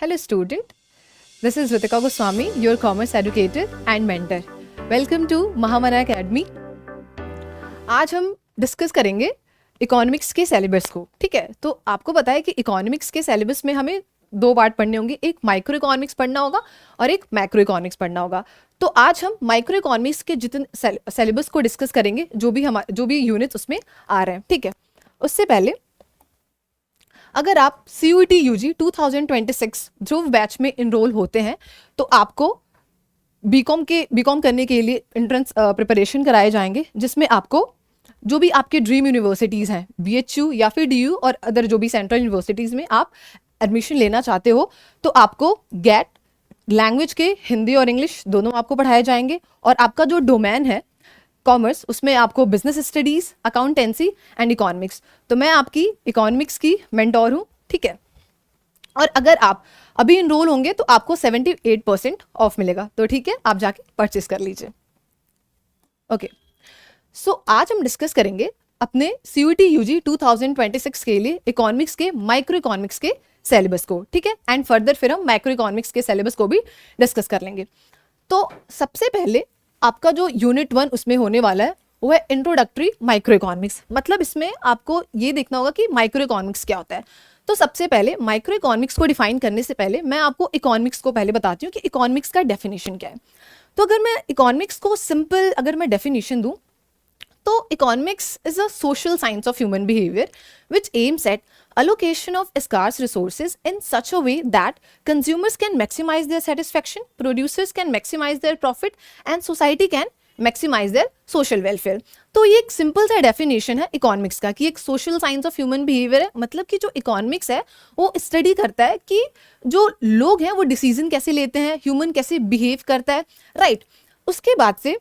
Hello, student. This is Ritika Goswami, your commerce educator and mentor. Welcome to Mahamana Academy. आज हम discuss करेंगे economics के syllabus को. ठीक है, तो आपको पता है कि इकोनॉमिक्स के सिलेबस में हमें दो पार्ट पढ़ने होंगे, एक माइक्रो इकोनॉमिक्स पढ़ना होगा और एक मैक्रो इकोनॉमिक्स पढ़ना होगा. तो आज हम माइक्रो इकोनॉमिक्स के जितने सिलेबस को डिस्कस करेंगे, जो भी यूनिट्स उसमें आ रहे हैं. ठीक है, उससे पहले अगर आप CUET UG 2026 जो बैच में इनरोल होते हैं तो आपको बीकॉम करने के लिए एंट्रेंस प्रिपरेशन कराए जाएंगे, जिसमें आपको जो भी आपके ड्रीम यूनिवर्सिटीज़ हैं, BHU या फिर DU और अदर जो भी सेंट्रल यूनिवर्सिटीज़ में आप एडमिशन लेना चाहते हो, तो आपको गेट लैंग्वेज के हिंदी और इंग्लिश दोनों आपको पढ़ाए जाएंगे. और आपका जो डोमेन है कॉमर्स, उसमें आपको business studies, accountancy and economics. तो मैं आपकी इकोनॉमिक्स की मेंटोर हूँ. ठीक है, और अगर आप अभी इनरोल होंगे तो आपको 78% ऑफ मिलेगा. तो ठीक है, आप जाके परचेस कर लीजिए. ओके, सो आज हम डिस्कस करेंगे अपने CUET UG 2026 के लिए इकोनॉमिक्स के माइक्रो इकोनॉमिक्स के सिलेबस को. ठीक है, एंड फर्दर फिर हम मैक्रो इकोनॉमिक्स के सिलेबस को भी डिस्कस कर लेंगे. तो सबसे पहले आपका जो यूनिट 1 उसमें होने वाला है वो है इंट्रोडक्टरी माइक्रो इकोनॉमिक्स. मतलब इसमें आपको ये देखना होगा कि माइक्रो इकोनॉमिक्स क्या होता है. तो सबसे पहले माइक्रो इकोनॉमिक्स को डिफाइन करने से पहले मैं आपको इकोनॉमिक्स को पहले बताती हूँ कि इकोनॉमिक्स का डेफिनेशन क्या है. तो अगर मैं इकोनॉमिक्स को सिंपल अगर मैं डेफिनेशन दूँ तो economics is a social science of human behavior which aims at allocation of scarce resources in such a way that consumers can maximize their satisfaction, producers can maximize their profit and society can maximize their social welfare. तो ये एक simple सा definition है economics का कि एक social science of human behaviour है. मतलब कि जो इकोनॉमिक्स है वो स्टडी करता है कि जो लोग हैं वो डिसीजन कैसे लेते हैं, ह्यूमन कैसे बिहेव करता है. राइट, उसके बाद से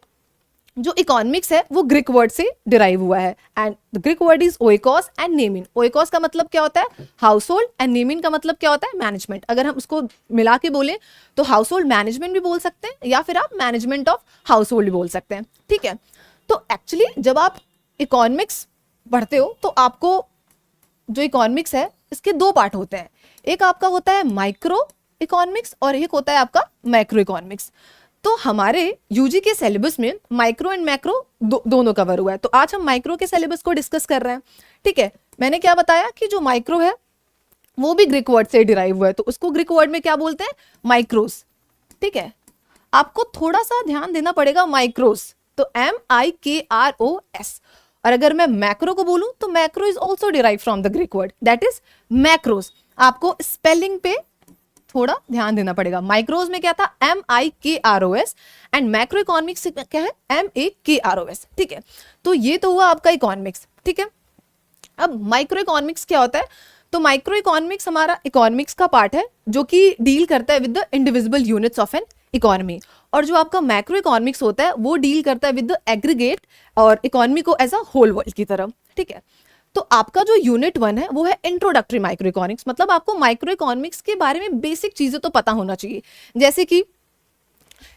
जो इकोनॉमिक्स है वो ग्रीक वर्ड से डिराइव हुआ है and the Greek word is ओइकोस एंड नेमिन. ओइकोस का मतलब क्या होता है, हाउस होल्ड, एंड नेमिन का मतलब क्या होता है, मैनेजमेंट. अगर हम उसको मिला के बोले तो हाउस होल्ड मैनेजमेंट भी बोल सकते हैं या फिर आप मैनेजमेंट ऑफ हाउस होल्ड भी बोल सकते हैं. ठीक है, तो एक्चुअली जब आप इकोनॉमिक्स पढ़ते हो तो आपको जो इकोनॉमिक्स है इसके दो पार्ट होते हैं. एक आपका होता है माइक्रो इकोनॉमिक्स और एक होता है आपका मैक्रो इकोनॉमिक्स. तो हमारे यूजी के सिलेबस में माइक्रो एंड मैक्रो दोनों कवर हुआ है. तो आज हम माइक्रो के सिलेबस को डिस्कस कर रहे हैं. ठीक है, मैंने क्या बताया कि जो माइक्रो है वो भी ग्रीक वर्ड से डिराइव हुआ है, तो उसको ग्रीक वर्ड में क्या बोलते हैं, माइक्रोस. ठीक है, आपको थोड़ा सा ध्यान देना पड़ेगा माइक्रोस, तो MIKROS. और अगर मैं मैक्रो को बोलूं तो macro is also derive from the Greek word that is macros. आपको स्पेलिंग पे थोड़ा ध्यान देना पड़ेगा. माइक्रोज में क्या था, MIKROS, एंड मैक्रो इकोनॉमिक्स क्या है, MAKROS. ठीक है, तो ये तो हुआ आपका इकोनॉमिक्स. ठीक है, अब माइक्रो इकोनॉमिक्स क्या होता है. तो माइक्रो इकोनॉमिक्स हमारा इकोनॉमिक्स का पार्ट है जो कि डील करता है with the individual units of an economy. और जो आपका मैक्रो इकोनॉमिक्स होता है वो डील करता है विद द एग्रीगेट और इकोनॉमी को एज अ होल वर्ल्ड की तरह. ठीक है, तो आपका जो यूनिट 1 है वो है इंट्रोडक्टरी माइक्रो इकोनॉमिक्स. मतलब आपको माइक्रो इकोनॉमिक्स के बारे में बेसिक चीजें तो पता होना चाहिए, जैसे कि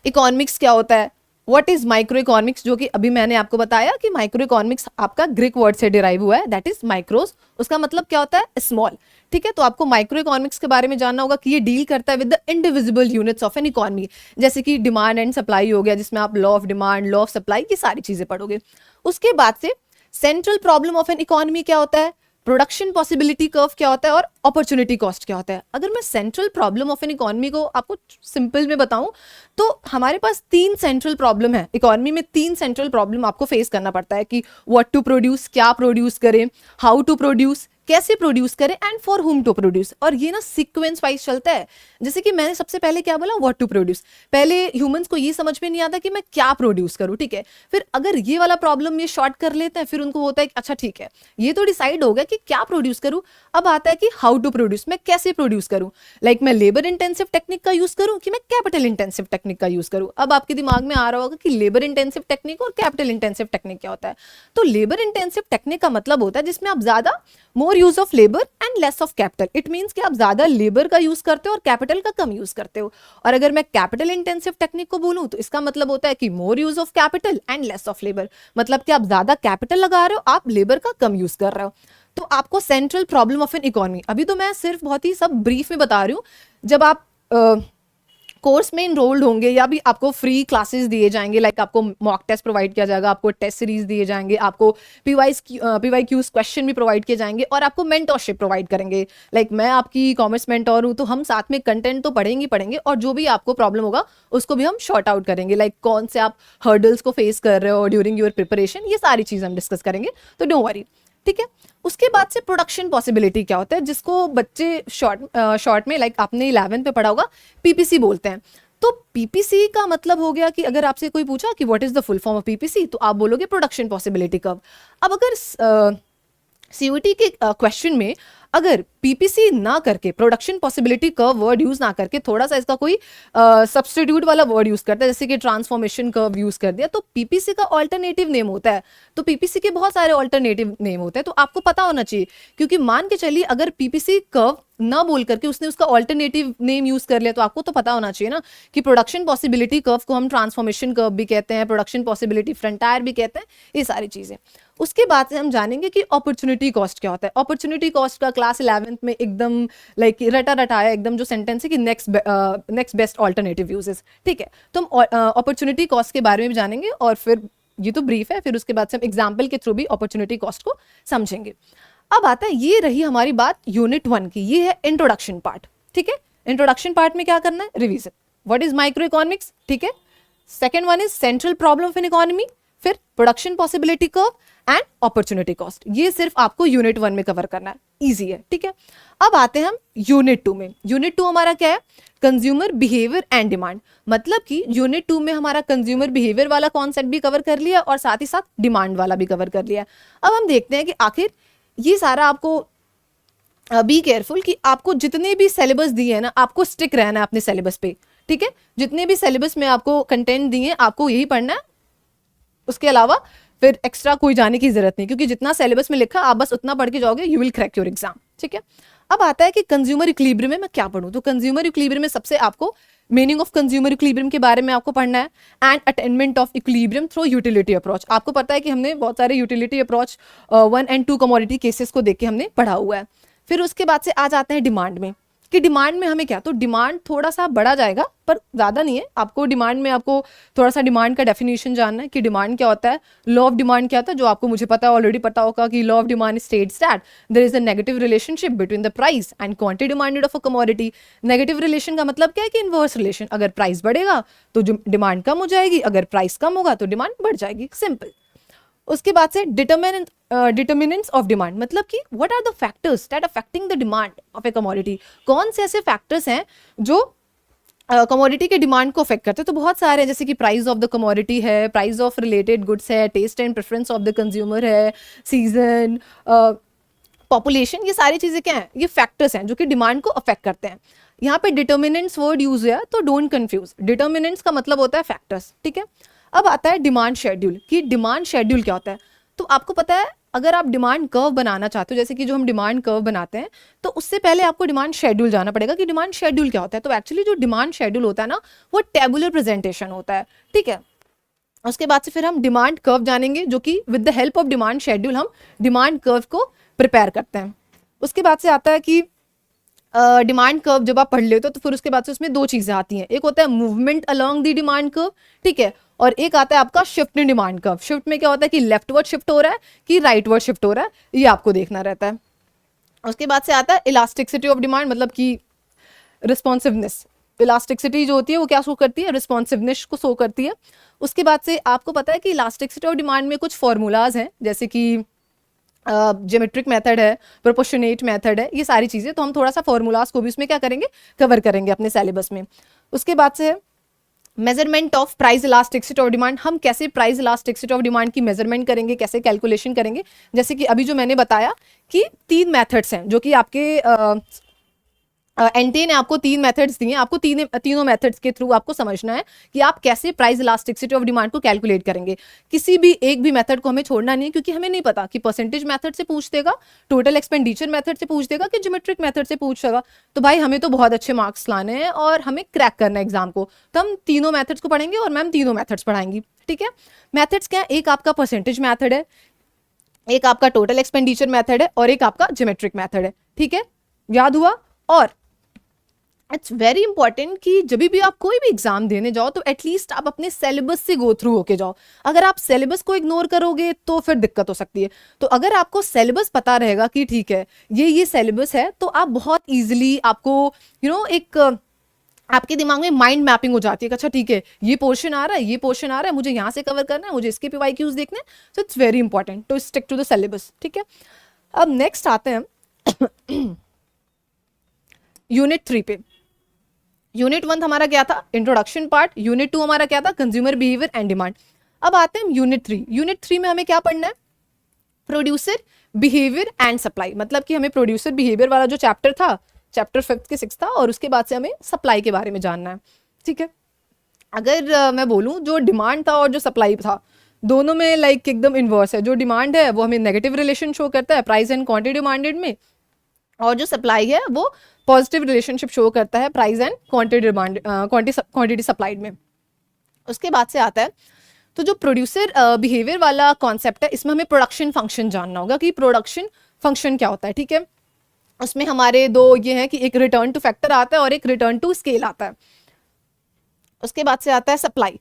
इकोनॉमिक्स क्या होता है, व्हाट इज माइक्रो इकोनॉमिक्स, जो कि अभी मैंने आपको बताया कि माइक्रो इकोनॉमिक्स आपका ग्रीक वर्ड से डिराइव हुआ है दैट इज माइक्रोस. उसका मतलब क्या होता है, स्मॉल. ठीक है, तो आपको माइक्रो इकोनॉमिक्स के बारे में जानना होगा कि ये डील करता है with the individual units of an economy, जैसे कि डिमांड एंड सप्लाई हो गया, जिसमें आप law of demand, law of supply की सारी चीजें पढ़ोगे. उसके बाद से central problem of an economy क्या होता है, प्रोडक्शन पॉसिबिलिटी कर्व क्या होता है और अपॉर्चुनिटी कॉस्ट क्या होता है. अगर मैं central problem of an economy को आपको सिंपल में बताऊं तो हमारे पास 3 सेंट्रल प्रॉब्लम है इकोनॉमी में. 3 सेंट्रल प्रॉब्लम आपको फेस करना पड़ता है कि व्हाट टू प्रोड्यूस, क्या प्रोड्यूस करें, हाउ टू प्रोड्यूस, कैसे प्रोड्यूस करें, and for whom to produce. और ये ना सीक्वेंस वाइज चलता है. जैसे कि मैंने सबसे पहले क्या बोला, व्हाट टू प्रोड्यूस. पहले ह्यूमंस को ये समझ में नहीं आता कि मैं क्या प्रोड्यूस करूं. ठीक है, फिर अगर ये वाला प्रॉब्लम ये शॉर्ट कर लेते हैं, फिर उनको होता है कि अच्छा ठीक है ये तो डिसाइड हो गया कि क्या प्रोड्यूस करूं. अब आता है कि हाउ टू प्रोड्यूस, मैं कैसे प्रोड्यूस करूं. लाइक मैं लेबर इंटेंसिव टेक्निक का यूज करूं कि मैं कैपिटल इंटेंसिव टेक्निक का यूज करूं. अब आपके दिमाग में आ रहा होगा कि लेबर इंटेंसिव टेक्निक और कैपिटल इंटेंसिव टेक्निक क्या होता है. तो लेबर इंटेंसिव टेक्निक का मतलब होता है जिसमें आप ज्यादा more use of labour and less of capital. It means कि आप ज्यादा लेबर का यूज करते हो और कैपिटल का कम यूज करते हो. और अगर मैं कैपिटल इंटेंसिव टेक्निक को बोलूं तो इसका मतलब होता है कि more use of capital and less of labour. मतलब कि आप ज्यादा कैपिटल लगा रहे हो, आप लेबर का कम यूज कर रहे हो. तो आपको central problem of an economy, अभी तो मैं सिर्फ बहुत ही सब ब्रीफ में बता रही हूँ, जब आप कोर्स में इनरोल्ड होंगे या भी आपको फ्री क्लासेस दिए जाएंगे, लाइक आपको मॉक टेस्ट प्रोवाइड किया जाएगा, आपको टेस्ट सीरीज दिए जाएंगे, आपको पीवाईक्यूज क्वेश्चन भी प्रोवाइड किए जाएंगे और आपको मेंटरशिप प्रोवाइड करेंगे। लाइक मैं आपकी कॉमर्स मेंटोर हूँ, तो हम साथ में कंटेंट तो पढ़ेंगे और जो भी आपको प्रॉब्लम होगा उसको भी हम शॉर्ट आउट करेंगे, लाइक कौन से आप हर्डल्स को फेस कर रहे हो ड्यूरिंग योर प्रिपरेशन, ये सारी चीज़ हम डिस्कस करेंगे, तो डोंट वरी। ठीक है, उसके बाद से प्रोडक्शन पॉसिबिलिटी क्या होता है, जिसको बच्चे शॉर्ट में लाइक आपने 11th पे पढ़ा होगा, पीपीसी बोलते हैं। तो पीपीसी का मतलब हो गया कि अगर आपसे कोई पूछा कि what is the full form of PPC, तो आप बोलोगे प्रोडक्शन पॉसिबिलिटी कर्व। अब अगर सीयूटी के क्वेश्चन में अगर पीपीसी ना करके, production possibility curve word use ना करके, थोड़ा सा इसका कोई सब्स्टिट्यूट वाला वर्ड यूज करता है, जैसे कि ट्रांसफॉर्मेशन कर्व यूज कर दिया, तो पीपीसी का ऑल्टरनेटिव नेम होता है। तो पीपीसी के बहुत सारे ऑल्टरनेटिव नेम होते हैं, तो आपको पता होना चाहिए, क्योंकि मान के चलिए अगर पीपीसी कर्व ना बोल करके उसने उसका ऑल्टरनेटिव नेम यूज कर लिया, तो आपको तो पता होना चाहिए ना कि प्रोडक्शन पॉसिबिलिटी कर्व को हम ट्रांसफॉर्मेशन कर्व भी कहते हैं, प्रोडक्शन पॉसिबिलिटी फ्रंटायर भी कहते हैं, ये सारी चीजें। उसके बाद से हम जानेंगे कि अपॉर्चुनिटी कॉस्ट क्या होता है। अपॉर्चुनिटी कॉस्ट का क्लास 11th में एकदम लाइक रटाया एकदम जो सेंटेंस है कि नेक्स्ट बेस्ट ऑल्टरनेटिव यूजेस। ठीक है, तो हम अपॉर्चुनिटी कॉस्ट के बारे में भी जानेंगे, और फिर ये तो ब्रीफ है, फिर उसके बाद से हम एग्जाम्पल के थ्रू भी अपॉर्चुनिटी कॉस्ट को समझेंगे। अब आता है, ये रही हमारी बात यूनिट 1 की, ये है इंट्रोडक्शन पार्ट। ठीक है, इंट्रोडक्शन पार्ट में क्या करना है, revision, what is microeconomics. ठीक है, second one is central problem of an economy, फिर production possibility curve and opportunity cost. ये सिर्फ आपको यूनिट 1 में कवर करना है, इजी है। ठीक है, अब आते हैं हम यूनिट 2 में। यूनिट 2 हमारा क्या है, कंज्यूमर बिहेवियर एंड डिमांड। मतलब कि यूनिट 2 में हमारा कंज्यूमर बिहेवियर वाला कॉन्सेप्ट भी कवर कर लिया और साथ ही साथ डिमांड वाला भी कवर कर लिया। अब हम देखते हैं कि आखिर ये सारा आपको बी केयरफुल कि आपको जितने भी सिलेबस दिए हैं ना, आपको स्टिक रहना है अपने सिलेबस पे। ठीक है, जितने भी सिलेबस में आपको कंटेंट दिए हैं आपको यही पढ़ना है, उसके अलावा फिर एक्स्ट्रा कोई जाने की जरूरत नहीं, क्योंकि जितना सिलेबस में लिखा आप बस उतना पढ़ के जाओगे, you will crack your exam. ठीक है, अब आता है कि कंज्यूमर इक्विलिब्रियम में मैं क्या पढ़ूं। तो कंज्यूमर इक्विलिब्रियम में सबसे आपको मीनिंग ऑफ कंज्यूमर इक्विलिब्रियम के बारे में आपको पढ़ना है, and attainment of equilibrium through utility approach. आपको पता है कि हमने बहुत सारे utility approach 1 and 2 commodity cases को देख के हमने पढ़ा हुआ है। फिर उसके बाद से आ जाते हैं डिमांड में, कि डिमांड में हमें क्या, तो डिमांड थोड़ा सा बढ़ा जाएगा पर ज़्यादा नहीं है। आपको डिमांड में आपको थोड़ा सा डिमांड का डेफिनेशन जानना है कि डिमांड क्या होता है, लॉ ऑफ डिमांड क्या होता है, जो आपको मुझे पता है, ऑलरेडी पता होगा कि law of demand states that there is a negative relationship between the price and quantity demanded of a commodity. Negative relation का मतलब क्या है कि इनवर्स रिलेशन, अगर प्राइस बढ़ेगा तो डिमांड कम हो जाएगी, अगर प्राइस कम होगा तो डिमांड बढ़ जाएगी, सिंपल। उसके बाद से डिटर्मिनेंट्स ऑफ डिमांड, मतलब कि what are the factors that affecting the demand of a commodity. कौन से ऐसे फैक्टर्स हैं जो कमोडिटी के डिमांड को अफेक्ट करते हैं। तो बहुत सारे हैं, जैसे कि प्राइस ऑफ द कमोडिटी है, प्राइस ऑफ रिलेटेड गुड्स है, taste and preference of the consumer है, सीजन, पॉपुलेशन, ये सारी चीज़ें क्या हैं, ये फैक्टर्स हैं जो कि डिमांड को अफेक्ट करते हैं। यहाँ पे डिटर्मिनेंट्स वर्ड यूज है, तो डोंट कंफ्यूज, डिटर्मिनेंट्स का मतलब होता है फैक्टर्स। ठीक है, अब आता है डिमांड शेड्यूल, कि डिमांड शेड्यूल क्या होता है। तो आपको पता है अगर आप डिमांड कर्व बनाना चाहते हो, जैसे कि जो हम डिमांड कर्व बनाते हैं, तो उससे पहले आपको डिमांड शेड्यूल जाना पड़ेगा कि डिमांड शेड्यूल क्या होता है। तो एक्चुअली जो डिमांड शेड्यूल होता है ना, वो टेबुलर प्रेजेंटेशन होता है। ठीक है, उसके बाद से फिर हम डिमांड कर्व जानेंगे, जो कि with the help of demand schedule हम डिमांड कर्व को प्रिपेयर करते हैं। उसके बाद से आता है कि डिमांड कर्व जब आप पढ़ लेते हो तो फिर उसके बाद से उसमें दो चीज़ें आती हैं, एक होता है movement along the demand curve, ठीक है, और एक आता है आपका shift in demand curve. Shift में क्या होता है कि लेफ्टवर्ड शिफ्ट हो रहा है कि राइटवर्ड शिफ्ट हो रहा है, ये आपको देखना रहता है। उसके बाद से आता है इलास्टिसिटी ऑफ डिमांड, मतलब कि रिस्पॉन्सिवनेस। इलास्टिसिटी जो होती है वो क्या शो करती है, रिस्पॉन्सिवनेस को शो करती है। उसके बाद से आपको पता है कि इलास्टिसिटी ऑफ डिमांड में कुछ फॉर्मूलाज हैं, जैसे कि ज्योमेट्रिक मेथड है, प्रोपोर्शनेट मेथड है, ये सारी चीज़ें। तो हम थोड़ा सा फॉर्मूलाज को भी उसमें क्या करेंगे, कवर करेंगे अपने सिलेबस में। उसके बाद से measurement of price elasticity of demand, हम कैसे प्राइस इलास्टिसिटी ऑफ डिमांड की मेजरमेंट करेंगे, कैसे कैलकुलेशन करेंगे। जैसे कि अभी जो मैंने बताया कि 3 मेथड्स हैं जो कि आपके एनटीए ने आपको 3 मेथड्स दिए हैं, आपको तीनों मेथड्स के थ्रू आपको समझना है कि आप कैसे प्राइस इलास्टिसिटी ऑफ डिमांड को कैलकुलेट करेंगे। किसी भी एक भी मेथड को हमें छोड़ना नहीं है, क्योंकि हमें नहीं पता कि परसेंटेज मेथड से पूछ देगा, टोटल एक्सपेंडिचर मेथड से पूछ देगा कि ज्योमेट्रिक मेथड से पूछ देगा। तो भाई हमें तो बहुत अच्छे मार्क्स लाने हैं और हमें क्रैक करना है एग्जाम को, तो हम तीनों मेथड्स को पढ़ेंगे और मैम तीनों मेथड्स पढ़ाएंगी। ठीक है, मेथड्स क्या है, एक आपका परसेंटेज मेथड है, एक आपका टोटल एक्सपेंडिचर मेथड है और एक आपका ज्योमेट्रिक मेथड है, ठीक है, याद हुआ। और इट्स वेरी इंपॉर्टेंट कि जब भी आप कोई भी एग्जाम देने जाओ तो एटलीस्ट आप अपने सिलेबस से गो थ्रू होके जाओ। अगर आप सिलेबस को इग्नोर करोगे तो फिर दिक्कत हो सकती है। तो अगर आपको सिलेबस पता रहेगा कि ठीक है ये सिलेबस है, तो आप बहुत इजीली आपको एक आपके दिमाग में माइंड मैपिंग हो जाती है कि अच्छा ठीक है ये पोर्शन आ रहा है, ये पोर्शन आ रहा है, मुझे यहाँ से कवर करना है, मुझे इसके PYQs देखने हैं। So it's very important to stick to the syllabus, ठीक है। अब नेक्स्ट आते हैं यूनिट 3 पे। यूनिट 1 हमारा क्या था, इंट्रोडक्शन पार्ट। यूनिट 2 हमारा क्या था, कंज्यूमर बिहेवियर एंड डिमांड। अब आते हैं यूनिट 3। यूनिट 3 में हमें क्या पढ़ना है, प्रोड्यूसर बिहेवियर एंड सप्लाई। मतलब कि हमें प्रोड्यूसर बिहेवियर वाला जो चैप्टर था, चैप्टर 5 के 6 था, और उसके बाद से हमें सप्लाई के बारे में जानना है, ठीक है। अगर मैं बोलूँ जो डिमांड था और जो सप्लाई था, दोनों में लाइक एकदम इन्वर्स है। जो डिमांड है वो हमें नेगेटिव रिलेशन शो करता है प्राइस एंड क्वांटिटी डिमांडेड में, और जो सप्लाई है वो पॉजिटिव रिलेशनशिप शो करता है price and quantity demand quantity supplied में। उसके बाद से आता है तो जो प्रोड्यूसर बिहेवियर वाला कॉन्सेप्ट है, इसमें हमें प्रोडक्शन फंक्शन जानना होगा कि प्रोडक्शन फंक्शन क्या होता है, ठीक है। उसमें हमारे दो ये हैं कि एक रिटर्न टू फैक्टर आता है और एक रिटर्न टू स्केल आता है। उसके बाद से आता है सप्लाई।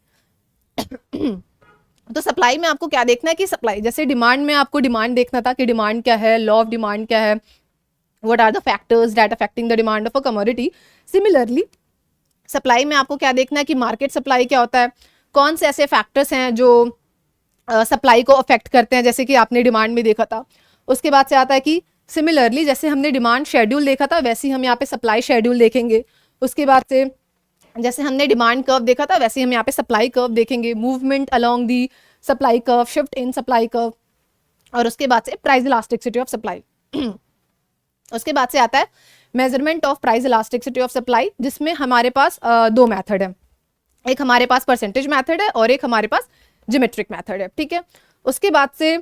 तो सप्लाई में आपको क्या देखना है कि सप्लाई, जैसे डिमांड में आपको डिमांड देखना था कि डिमांड क्या है, लॉ ऑफ डिमांड क्या है, what are the factors that affecting the demand of a commodity. Similarly supply में आपको क्या देखना है कि मार्केट सप्लाई क्या होता है, कौन से ऐसे फैक्टर्स हैं जो सप्लाई को अफेक्ट करते हैं, जैसे कि आपने डिमांड में देखा था। उसके बाद से आता है कि सिमिलरली जैसे हमने डिमांड शेड्यूल देखा था वैसे ही हम यहाँ पे सप्लाई शेड्यूल देखेंगे। उसके बाद से जैसे हमने डिमांड कर्व देखा था वैसे ही हम यहाँ पे सप्लाई कर्व देखेंगे, movement along the supply curve, shift in supply curve. और उसके बाद से प्राइस इलास्टिसिटी ऑफ सप्लाई। उसके बाद से आता है measurement of price elasticity of supply, जिसमें हमारे पास दो मेथड है। एक हमारे पास परसेंटेज मेथड है और एक हमारे पास ज्योमेट्रिक मेथड है, ठीक है। उसके बाद से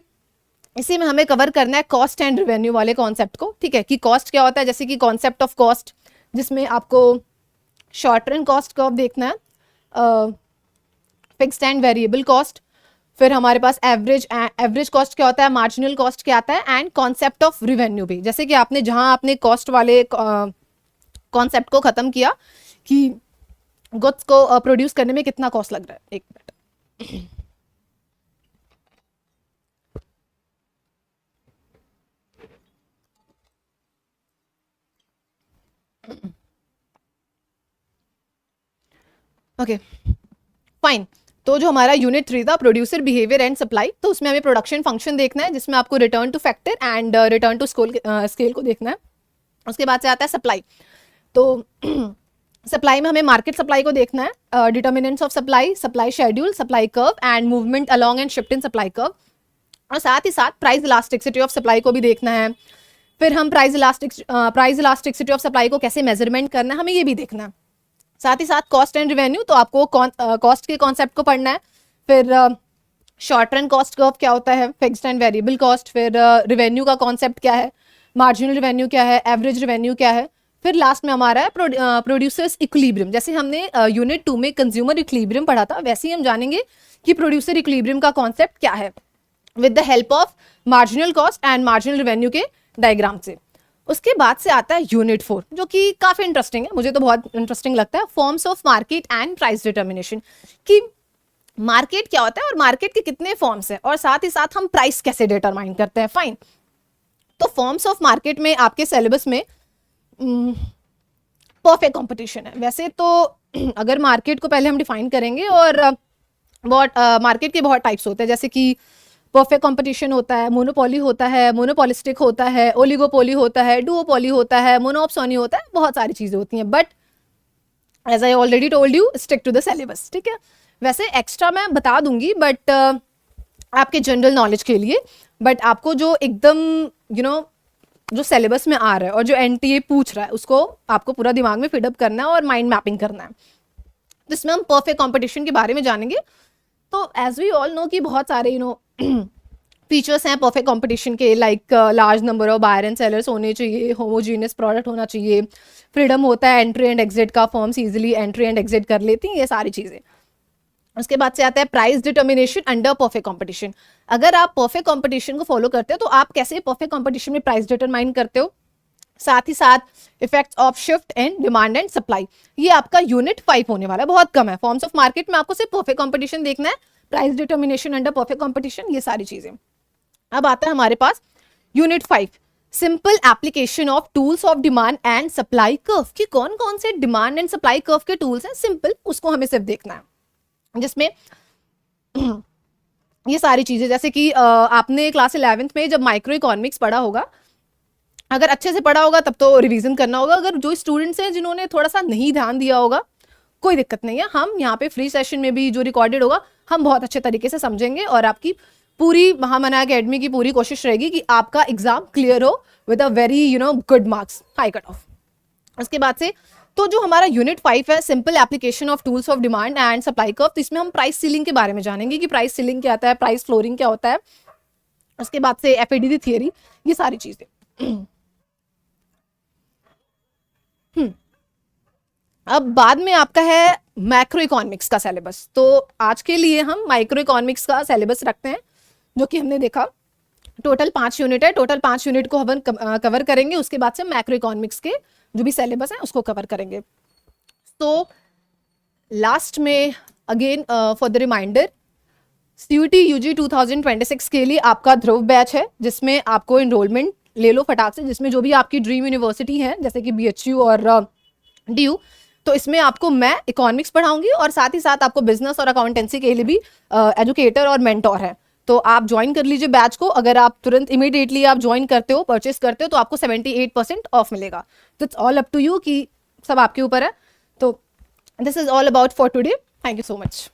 इसी में हमें कवर करना है कॉस्ट एंड रेवेन्यू वाले कॉन्सेप्ट को, ठीक है, कि कॉस्ट क्या होता है, जैसे कि कॉन्सेप्ट ऑफ कॉस्ट, जिसमें आपको शॉर्ट रन कॉस्ट कर्व देखना है, फिक्स्ड एंड वेरिएबल कॉस्ट, फिर हमारे पास एवरेज कॉस्ट क्या होता है, मार्जिनल कॉस्ट क्या आता है, एंड कॉन्सेप्ट ऑफ रिवेन्यू भी। जैसे कि आपने जहां आपने कॉस्ट वाले कॉन्सेप्ट को खत्म किया कि गुड्स को प्रोड्यूस करने में कितना कॉस्ट लग रहा है। एक मिनट, ओके फाइन। तो जो हमारा यूनिट 3 था प्रोड्यूसर बिहेवियर एंड सप्लाई, तो उसमें हमें प्रोडक्शन फंक्शन देखना है, जिसमें आपको return to factor and return to scale को देखना है। उसके बाद से आता है सप्लाई। तो सप्लाई में हमें मार्केट सप्लाई को देखना है, determinants of supply, supply schedule, supply curve and movement along and shift in supply curve. और साथ ही साथ प्राइस इलास्टिसिटी ऑफ सप्लाई को भी देखना है। फिर हम प्राइस इलास्टिसिटी ऑफ सप्लाई को कैसे मेजरमेंट करना है, हमें ये भी देखना है। साथ ही साथ कॉस्ट एंड रिवेन्यू, तो आपको कॉस्ट के कॉन्सेप्ट को पढ़ना है। फिर शॉर्ट रन कॉस्ट कर्व क्या होता है, फिक्स्ड एंड वेरिएबल कॉस्ट, फिर रिवेन्यू का कॉन्सेप्ट क्या है, मार्जिनल रिवेन्यू क्या है, एवरेज रिवेन्यू क्या है। फिर लास्ट में हमारा है प्रोड्यूसर्स इक्विलिब्रियम। जैसे हमने यूनिट 2 में कंज्यूमर इक्विलिब्रियम पढ़ा था, वैसे ही हम जानेंगे कि प्रोड्यूसर इक्विलिब्रियम का कॉन्सेप्ट क्या है, with the help of marginal cost and marginal revenue के डायग्राम से। उसके बाद से आता है यूनिट 4, जो कि काफी इंटरेस्टिंग है, मुझे तो बहुत इंटरेस्टिंग लगता है, forms of market and price determination, कि मार्केट क्या होता है और मार्केट के कितने फॉर्म्स हैं, और साथ ही साथ हम प्राइस कैसे डिटरमाइन करते हैं। फाइन। तो फॉर्म्स ऑफ मार्केट में आपके सिलेबस में परफेक्ट कंपटीशन है। वैसे तो अगर मार्केट को पहले हम डिफाइन करेंगे, और बहुत मार्केट के बहुत टाइप्स होते हैं, जैसे कि परफेक्ट कंपटीशन होता है, मोनोपोली होता है, मोनोपोलिस्टिक होता है, ओलिगोपोली होता है, डुओपोली होता है, मोनोऑप्सोनी होता है, बहुत सारी चीजें होती हैं। But as I already told you, stick to the syllabus, ठीक है। वैसे एक्स्ट्रा मैं बता दूंगी बट आपके जनरल नॉलेज के लिए, बट आपको जो एकदम जो सिलेबस में आ रहा है और जो एनटीए पूछ रहा है उसको आपको पूरा दिमाग में फिडअप करना है और माइंड मैपिंग करना है। जिसमें हम परफेक्ट कंपटीशन के बारे में जानेंगे। तो एज वी ऑल नो कि बहुत सारे फीचर्स हैं परफेक्ट कंपटीशन के, like large number of buyer and sellers होने चाहिए, होमोजीनियस प्रोडक्ट होना चाहिए, फ्रीडम होता है एंट्री एंड एग्जिट का, firms easily entry and exit कर लेती हैं, ये सारी चीज़ें। उसके बाद से आता है price determination under perfect competition. अगर आप परफेक्ट कंपटीशन को फॉलो करते हो तो आप कैसे परफेक्ट कंपटीशन में प्राइस डिटरमाइन करते हो। साथ ही साथ effects of shift and demand and supply, ये आपका यूनिट 5 होने वाला है, बहुत कम है। फॉर्म्स ऑफ मार्केट में आपको सिर्फ परफेक्ट कंपटीशन देखना है, price determination under perfect competition, ये सारी चीजें। अब आता है हमारे पास unit 5, simple application of tools of demand and supply curve, कि कौन कौन से डिमांड एंड सप्लाई कर्व के टूल्स हैं सिंपल, उसको हमें सिर्फ देखना है, जिसमें ये सारी चीजें, जैसे कि आपने क्लास 11th में जब माइक्रो इकोनॉमिक्स पढ़ा होगा, अगर अच्छे से पढ़ा होगा तब तो रिवीजन करना होगा। अगर जो स्टूडेंट्स हैं जिन्होंने थोड़ा सा नहीं ध्यान दिया होगा, कोई दिक्कत नहीं है, हम यहाँ पे फ्री सेशन में भी जो रिकॉर्डेड होगा हम बहुत अच्छे तरीके से समझेंगे, और आपकी पूरी महामना एकेडमी की पूरी कोशिश रहेगी कि आपका एग्जाम क्लियर हो with a very good marks, high cut off. उसके बाद से तो जो हमारा यूनिट 5 है, simple application of tools of demand and supply curve, तो इसमें हम प्राइस सीलिंग के बारे में जानेंगे कि प्राइस सीलिंग क्या होता है, प्राइस फ्लोरिंग क्या होता है। उसके बाद से एफएडीडी थियरी, ये सारी चीजें। अब बाद में आपका है मैक्रो इकोनॉमिक्स का सिलेबस, तो आज के लिए हम माइक्रो इकोनॉमिक्स का सिलेबस रखते हैं, जो कि हमने देखा टोटल 5 यूनिट है, टोटल 5 यूनिट को हम कवर करेंगे। उसके बाद से मैक्रो इकोनॉमिक्स के जो भी सिलेबस है उसको कवर करेंगे। तो लास्ट में again for the reminder, CUET UG 2026 के लिए आपका ध्रुव बैच है, जिसमें आपको इनरोलमेंट ले लो फटाक से, जिसमें जो भी आपकी ड्रीम यूनिवर्सिटी है जैसे कि बीएचयू और डीयू, तो इसमें आपको मैं इकोनॉमिक्स पढ़ाऊंगी और साथ ही साथ आपको बिजनेस और अकाउंटेंसी के लिए भी एजुकेटर और मेंटोर है। तो आप ज्वाइन कर लीजिए बैच को। अगर आप तुरंत इमीडिएटली आप ज्वाइन करते हो, परचेस करते हो, तो आपको 78% ऑफ मिलेगा। It's all up to you, कि सब आपके ऊपर है। तो this is all about for today, thank you so much.